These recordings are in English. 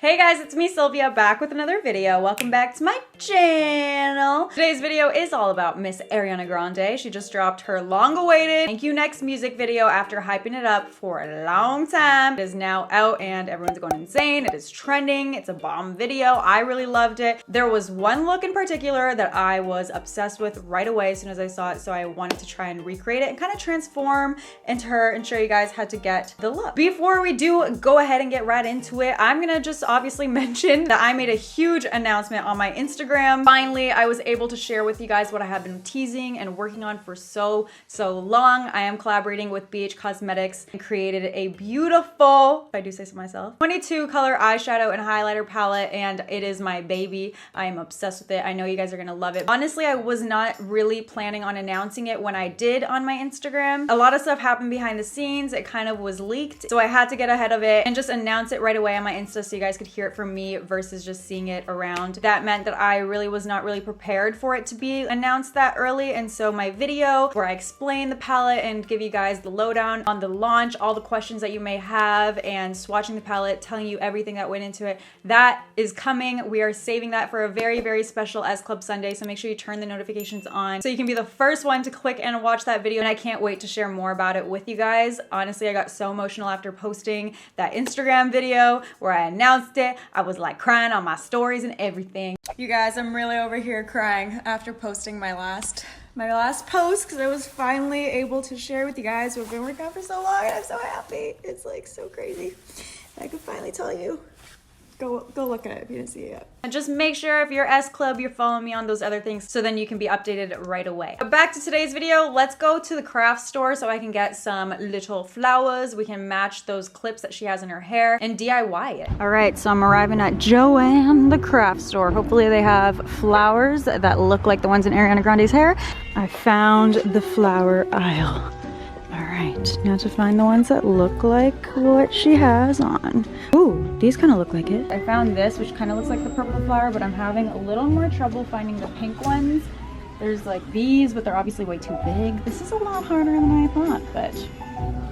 Hey guys, it's me Sylvia back with another video. Welcome back to my channel. Today's video is all about Miss Ariana Grande. She just dropped her long-awaited Thank You Next music video after hyping it up for a long time. It is now out and everyone's going insane. It is trending. It's a bomb video. I really loved it. There was one look in particular that I was obsessed with right away as soon as I saw it, so I wanted to try and recreate it and kind of transform into her and show you guys how to get the look. Before we do go ahead and get right into it, I'm gonna just obviously mention that I made a huge announcement on my Instagram. Finally, I was able to share with you guys what I have been teasing and working on for so long. I am collaborating with BH Cosmetics and created a beautiful, if I do say so myself, 22 color eyeshadow and highlighter palette, and it is my baby. I am obsessed with it. I know you guys are gonna love it. Honestly, I was not really planning on announcing it when I did on my Instagram. A lot of stuff happened behind the scenes. It kind of was leaked, so I had to get ahead of it and just announce it right away on my Insta so you guys could hear it from me versus just seeing it around. That meant that I really was not really prepared for it to be announced that early, and so my video where I explain the palette and give you guys the lowdown on the launch, all the questions that you may have, and swatching the palette, telling you everything that went into it, that is coming. We are saving that for a very special S Club Sunday, so make sure you turn the notifications on so you can be the first one to click and watch that video, and I can't wait to share more about it with you guys. Honestly, I got so emotional after posting that Instagram video where I announced it. I was like crying on my stories and everything. You guys, I'm really over here crying after posting my last post because I was finally able to share with you guys who have been working on for so long, and I'm so happy. It's like so crazy. I can finally tell you. Go look at it if you didn't see it yet. And just make sure if you're S Club, you're following me on those other things so then you can be updated right away. But back to today's video, let's go to the craft store so I can get some little flowers. We can match those clips that she has in her hair and DIY it. All right, so I'm arriving at Joanne, the craft store. Hopefully they have flowers that look like the ones in Ariana Grande's hair. I found the flower aisle. All right, now to find the ones that look like what she has on. Ooh, these kind of look like it. I found this, which kind of looks like the purple flower, but I'm having a little more trouble finding the pink ones. There's like these, but they're obviously way too big. This is a lot harder than I thought, but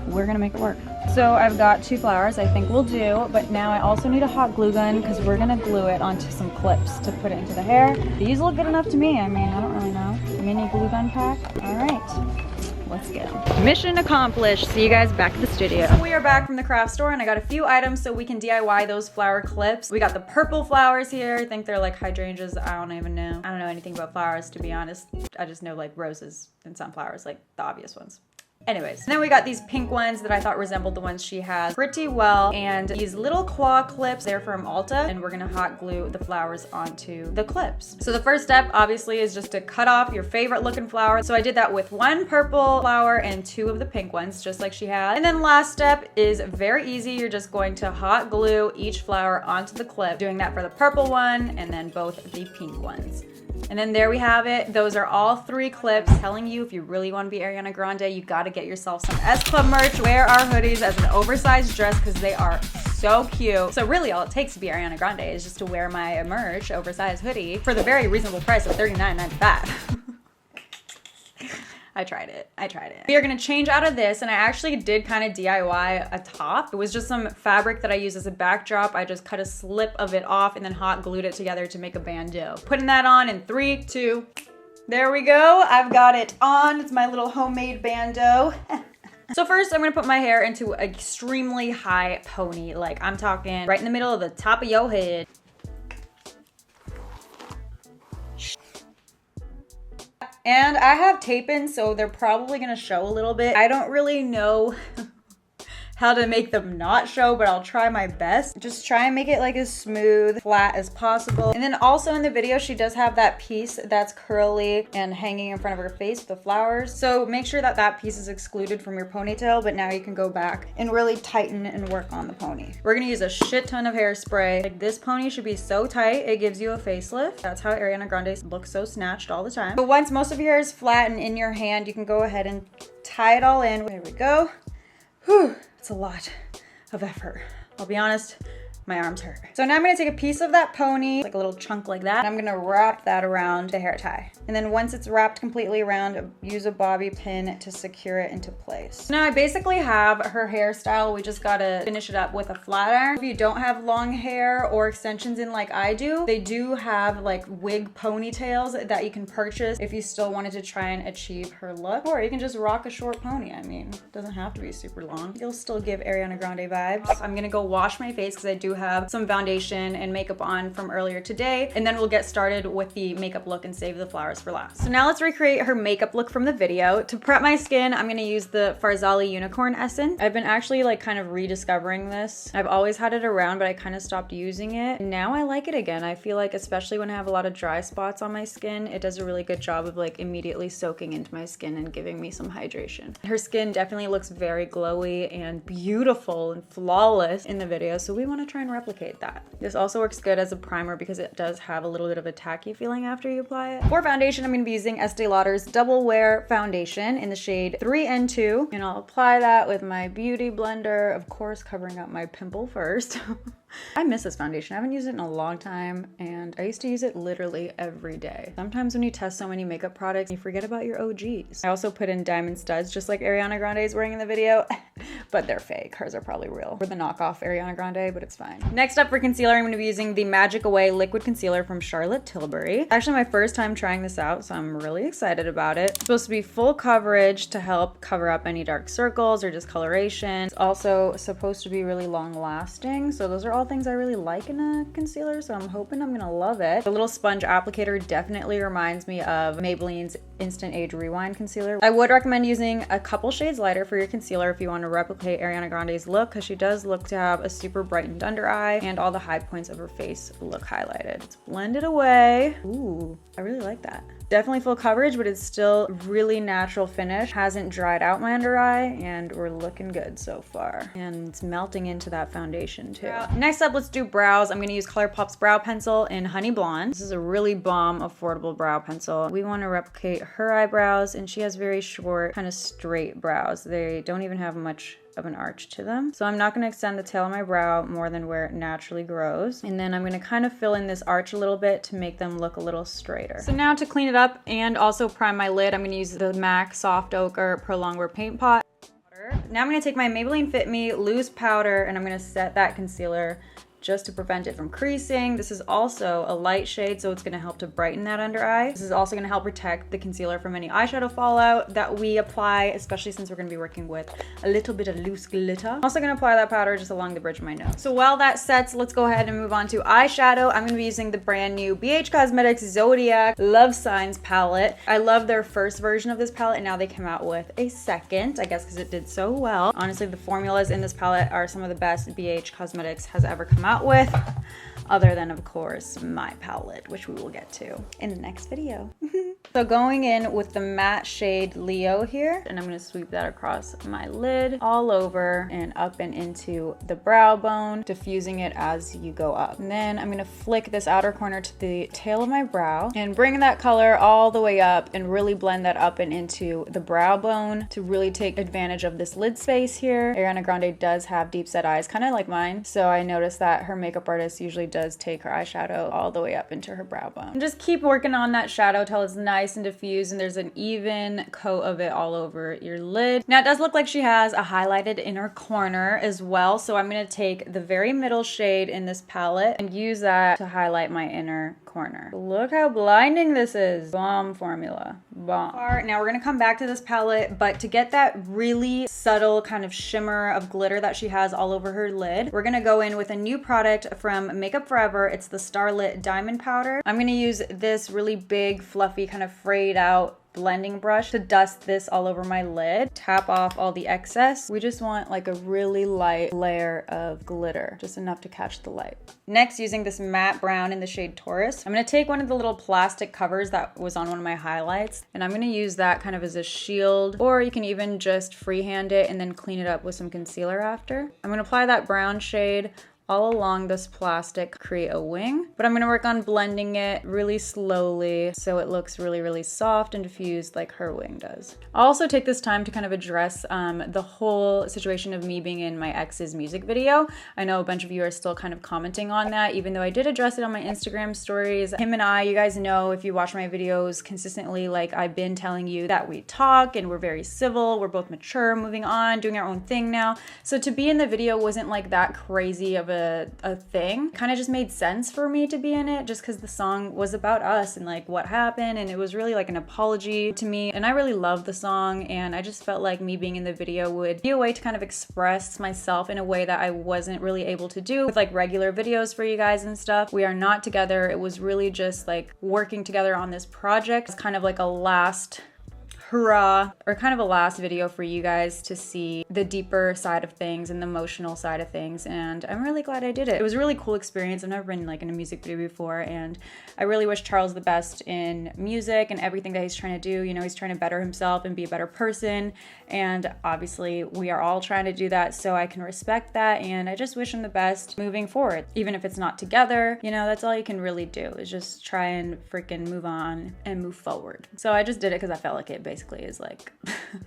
we're gonna make it work. So I've got two flowers I think will do, but now I also need a hot glue gun because we're gonna glue it onto some clips to put it into the hair. These look good enough to me. I mean, I don't really know. Mini glue gun pack. All right. Let's go. Mission accomplished. See you guys back at the studio. So we are back from the craft store and I got a few items so we can DIY those flower clips. We got the purple flowers here. I think they're like hydrangeas. I don't even know. I don't know anything about flowers, to be honest. I just know like roses and sunflowers, like the obvious ones. Anyways, then we got these pink ones that I thought resembled the ones she has pretty well, and these little claw clips, they're from Ulta, and we're gonna hot glue the flowers onto the clips. So the first step obviously is just to cut off your favorite looking flower. So I did that with one purple flower and two of the pink ones, just like she had. And then last step is very easy. You're just going to hot glue each flower onto the clip, doing that for the purple one and then both the pink ones. And then there we have it. Those are all three clips telling you if you really want to be Ariana Grande, you got to get yourself some S Club merch. Wear our hoodies as an oversized dress because they are so cute. So really all it takes to be Ariana Grande is just to wear my merch oversized hoodie for the very reasonable price of $39.95. I tried it. We are gonna change out of this, and I actually did kind of DIY a top. It was just some fabric that I used as a backdrop. I just cut a slip of it off and then hot glued it together to make a bandeau. Putting that on in 3, 2, there we go. I've got it on. It's my little homemade bandeau. So first I'm gonna put my hair into an extremely high pony. Like I'm talking right in the middle of the top of your head. And I have tape in, so they're probably gonna show a little bit. I don't really know how to make them not show, but I'll try my best. Just try and make it like as smooth, flat as possible. And then also in the video, she does have that piece that's curly and hanging in front of her face with the flowers. So make sure that that piece is excluded from your ponytail, but now you can go back and really tighten and work on the pony. We're gonna use a shit ton of hairspray. Like this pony should be so tight, it gives you a facelift. That's how Ariana Grande looks so snatched all the time. But once most of your hair is flat and in your hand, you can go ahead and tie it all in. There we go. Whew. It's a lot of effort. I'll be honest, My arms hurt. So now I'm gonna take a piece of that pony, like a little chunk like that, and I'm gonna wrap that around the hair tie. And then once it's wrapped completely around, use a bobby pin to secure it into place. Now I basically have her hairstyle. We just gotta finish it up with a flat iron. If you don't have long hair or extensions in like I do, they do have like wig ponytails that you can purchase if you still wanted to try and achieve her look. Or you can just rock a short pony. I mean, it doesn't have to be super long. You'll still give Ariana Grande vibes. I'm gonna go wash my face because I do have some foundation and makeup on from earlier today, and then we'll get started with the makeup look and save the flowers for last. So now let's recreate her makeup look from the video. To prep my skin, I'm gonna use the Farsali Unicorn Essence. I've been actually like kind of rediscovering this. I've always had it around, but I kind of stopped using it. Now I like it again. I feel like, especially when I have a lot of dry spots on my skin, it does a really good job of like immediately soaking into my skin and giving me some hydration. Her skin definitely looks very glowy and beautiful and flawless in the video, so we want to try and replicate that. This also works good as a primer because it does have a little bit of a tacky feeling after you apply it. For foundation, I'm going to be using Estee Lauder's Double Wear Foundation in the shade 3N2, and I'll apply that with my beauty blender, of course covering up my pimple first. I miss this foundation. I haven't used it in a long time, and I used to use it literally every day. Sometimes when you test so many makeup products, you forget about your OGs. I also put in diamond studs, just like Ariana Grande is wearing in the video, but they're fake. Hers are probably real. We're the knockoff Ariana Grande, but it's fine. Next up for concealer, I'm gonna be using the Magic Away Liquid Concealer from Charlotte Tilbury. Actually my first time trying this out, so I'm really excited about it. It's supposed to be full coverage to help cover up any dark circles or discoloration. It's also supposed to be really long lasting, so those are all things I really like in a concealer, so I'm hoping I'm gonna love it. The little sponge applicator definitely reminds me of Maybelline's Instant Age Rewind concealer. I would recommend using a couple shades lighter for your concealer if you want to replicate Ariana Grande's look, because she does look to have a super brightened under eye and all the high points of her face look highlighted. Let's blend it away. Ooh, I really like that. Definitely full coverage, but it's still really natural finish. Hasn't dried out my under eye, and we're looking good so far. And it's melting into that foundation too. Next up, let's do brows. I'm gonna use ColourPop's brow pencil in Honey Blonde. This is a really bomb, affordable brow pencil. We wanna replicate her eyebrows, and she has very short, kind of straight brows. They don't even have much of an arch to them. So I'm not going to extend the tail of my brow more than where it naturally grows. And then I'm going to kind of fill in this arch a little bit to make them look a little straighter. So now to clean it up and also prime my lid, I'm going to use the MAC Soft Ochre Pro Longwear Paint Pot. Now I'm going to take my Maybelline Fit Me loose powder, and I'm going to set that concealer just to prevent it from creasing. This is also a light shade, so it's gonna help to brighten that under eye. This is also gonna help protect the concealer from any eyeshadow fallout that we apply, especially since we're gonna be working with a little bit of loose glitter. I'm also gonna apply that powder just along the bridge of my nose. So while that sets, let's go ahead and move on to eyeshadow. I'm gonna be using the brand new BH Cosmetics Zodiac Love Signs palette. I love their first version of this palette, and now they came out with a second, I guess because it did so well. Honestly, the formulas in this palette are some of the best BH Cosmetics has ever come out with, other than of course my palette, which we will get to in the next video. So going in with the matte shade Leo here, and I'm going to sweep that across my lid, all over and up and into the brow bone, diffusing it as you go up. And then I'm going to flick this outer corner to the tail of my brow and bring that color all the way up and really blend that up and into the brow bone to really take advantage of this lid space here. Ariana Grande does have deep set eyes, kind of like mine, so I noticed that her makeup artist usually does take her eyeshadow all the way up into her brow bone. And just keep working on that shadow till it's nice and diffused and there's an even coat of it all over your lid. Now it does look like she has a highlighted inner corner as well, so I'm going to take the very middle shade in this palette and use that to highlight my inner corner. Look how blinding this is. Bomb formula. Bomb. Now we're going to come back to this palette, but to get that really subtle kind of shimmer of glitter that she has all over her lid, we're going to go in with a new product from Makeup Forever. It's the Starlit Diamond Powder. I'm going to use this really big, fluffy, kind of frayed out blending brush to dust this all over my lid. Tap off all the excess. We just want like a really light layer of glitter, just enough to catch the light. Next, using this matte brown in the shade Taurus, I'm gonna take one of the little plastic covers that was on one of my highlights, and I'm gonna use that kind of as a shield, or you can even just freehand it and then clean it up with some concealer after. I'm gonna apply that brown shade all along this plastic, create a wing. But I'm gonna work on blending it really slowly so it looks really, really soft and diffused like her wing does. I'll also take this time to kind of address the whole situation of me being in my ex's music video. I know a bunch of you are still kind of commenting on that, even though I did address it on my Instagram stories. Him and I, you guys know if you watch my videos consistently, like I've been telling you that we talk and we're very civil, we're both mature, moving on, doing our own thing now. So to be in the video wasn't like that crazy of a thing. Kind of just made sense for me to be in it just because the song was about us and like what happened, and it was really like an apology to me, and I really love the song, and I just felt like me being in the video would be a way to kind of express myself in a way that I wasn't really able to do with like regular videos for you guys and stuff. We are not together. It was really just like working together on this project. It's kind of like a last hurrah, or kind of a last video for you guys to see the deeper side of things and the emotional side of things, and I'm really glad I did it. It was a really cool experience. I've never been like in a music video before, and I really wish Charles the best in music and everything that he's trying to do. You know, he's trying to better himself and be a better person, and obviously we are all trying to do that, so I can respect that, and I just wish him the best moving forward. Even if it's not together, you know, that's all you can really do, is just try and freaking move on and move forward. So I just did it because I felt like it basically is like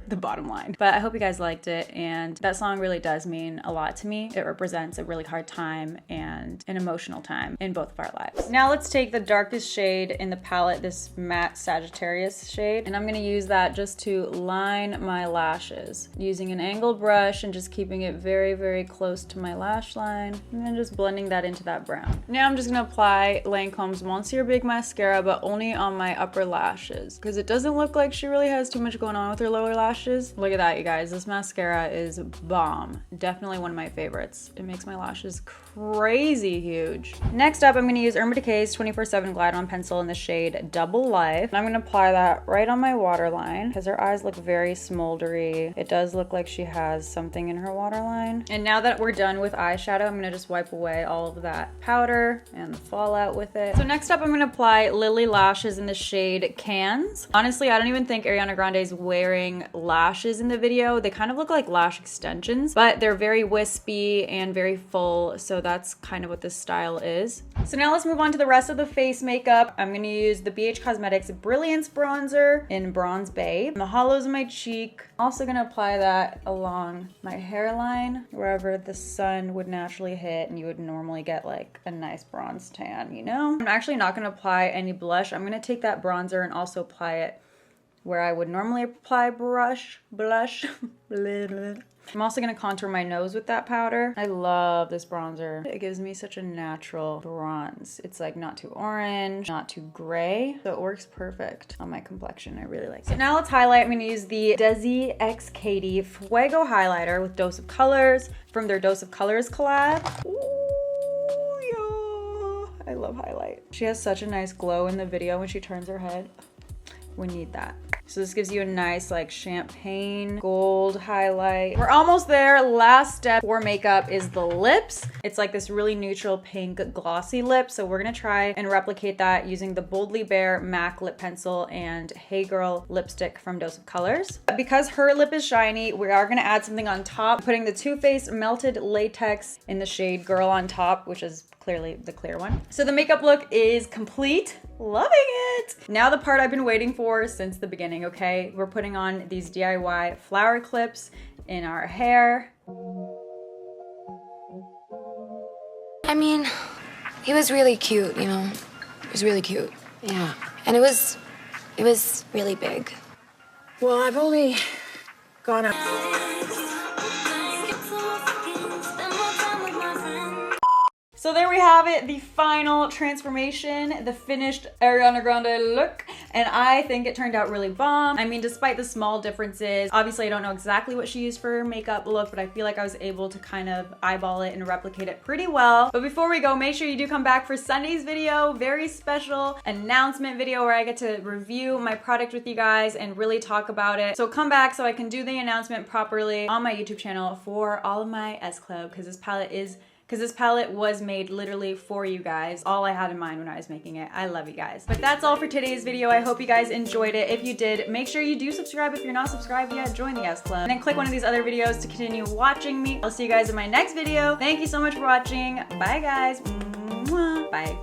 the bottom line. But I hope you guys liked it, and that song really does mean a lot to me. It represents a really hard time and an emotional time in both of our lives. Now let's take the darkest shade in the palette, this matte Sagittarius shade, and I'm gonna use that just to line my lashes using an angled brush and just keeping it very, very close to my lash line, and then just blending that into that brown. Now I'm just gonna apply Lancome's Monsieur Big Mascara, but only on my upper lashes because it doesn't look like she really has too much going on with her lower lashes. Look at that, you guys. This mascara is bomb. Definitely one of my favorites. It makes my lashes crazy huge. Next up, I'm going to use Urban Decay's 24/7 Glide On Pencil in the shade Double Life. And I'm going to apply that right on my waterline because her eyes look very smoldery. It does look like she has something in her waterline. And now that we're done with eyeshadow, I'm going to just wipe away all of that powder and the fallout with it. So next up, I'm going to apply Lilly lashes in the shade Cans. Honestly, I don't even think Ariana Grande's wearing lashes in the video. They kind of look like lash extensions, but they're very wispy and very full, so that's kind of what this style is. So now let's move on to the rest of the face makeup. I'm gonna use the BH Cosmetics Brilliance bronzer in Bronze Babe. And the hollows of my cheek. Also gonna apply that along my hairline, wherever the sun would naturally hit and you would normally get like a nice bronze tan, you know? I'm actually not gonna apply any blush. I'm gonna take that bronzer and also apply it where I would normally apply blush. I'm also gonna contour my nose with that powder. I love this bronzer. It gives me such a natural bronze. It's like not too orange, not too gray, so it works perfect on my complexion. I really like it. So now let's highlight. I'm gonna use the Desi x Katy Fuego highlighter with Dose of Colors from their Dose of Colors collab. Ooh, yeah. I love highlight. She has such a nice glow in the video when she turns her head. We need that. So this gives you a nice like champagne gold highlight. We're almost there. Last step for makeup is the lips. It's like this really neutral pink glossy lip. So we're gonna try and replicate that using the Boldly Bare MAC lip pencil and Hey Girl lipstick from Dose of Colors. Because her lip is shiny, we are gonna add something on top, putting the Too Faced Melted Latex in the shade Girl on top, which is clearly the clear one. So the makeup look is complete. Loving it. Now the part I've been waiting for since the beginning, okay? We're putting on these DIY flower clips in our hair. I mean, he was really cute, you know? He was really cute. Yeah. And it was really big. Well, I've only gone up. So there we have it, the final transformation, the finished Ariana Grande look, and I think it turned out really bomb. I mean, despite the small differences, obviously I don't know exactly what she used for her makeup look, but I feel like I was able to kind of eyeball it and replicate it pretty well. But before we go, make sure you do come back for Sunday's video, very special announcement video where I get to review my product with you guys and really talk about it. So come back so I can do the announcement properly on my YouTube channel for all of my S Club, because this palette is because this palette was made literally for you guys. All I had in mind when I was making it. I love you guys. But that's all for today's video. I hope you guys enjoyed it. If you did, make sure you do subscribe. If you're not subscribed yet, join the S Club. And then click one of these other videos to continue watching me. I'll see you guys in my next video. Thank you so much for watching. Bye guys. Mwah. Bye.